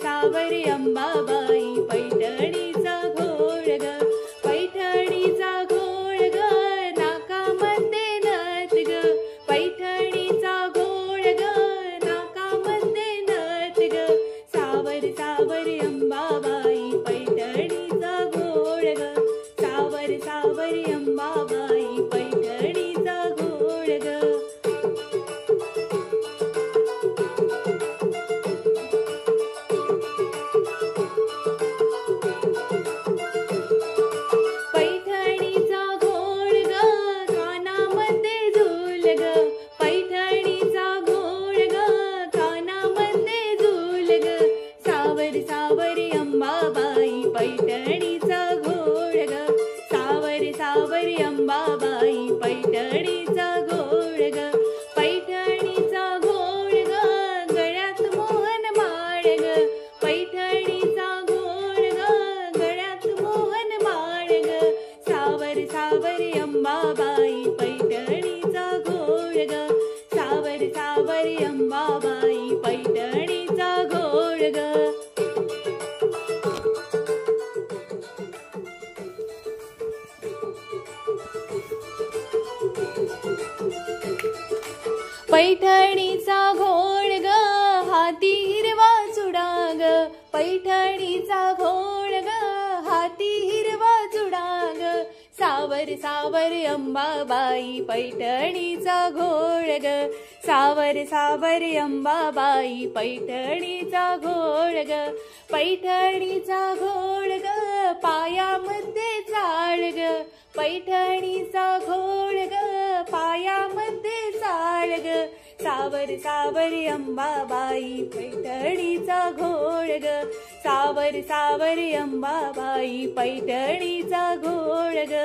सावरी अंबाबाई पैठणीचा घोळ ग, पैठणीचा घोळ ग, नाकामध्ये नथ ग, पैठणीचा घोळ ग, नाकामध्ये नथ ग, सावरी सावरी अंबाबाई पैठणीचा घोळ ग, सावरी सावरी अंबाबाई पैठणीचा घोळ ग. पैठणीचा घोळ ग, कानामध्ये झूल ग, पैठणीचा घोळ ग, कानामध्ये झूल ग, सावरी सावरी अंबाबाई पैठणीचा घोळ ग, सावरी सावरी अंबाबाई पैठणीचा घोळ ग, पैठणीचा घोळ ग, गळ्यात मोहन माळ ग, पैठणीचा घोळ ग, गळ्यात मोहन माळ ग, सावरी सावरी अंबाबाई पैठणीचा घोळ ग, सावरी सावरी अंबाबाई पैठणीचा घोळ ग. पैठणीचा घोळ ग, हाती हिरवा चुडा ग, पैठणीचा घोळ ग, हाती हिरवा चुडा ग, सावरी सावरी अंबाबाई पैठणीचा घोळ ग, सावरी सावरी अंबाबाई पैठणीचा घोळ ग, पैठणीचा घोळ ग, पायामध्ये चाळ ग, पैठणीचा घोळ ग, पायामध्ये चाळ ग, सावरी सावरी अंबाबाई पैठणीचा घोळ ग, सावरी सावरी अंबाबाई पैठणीचा घोळ ग.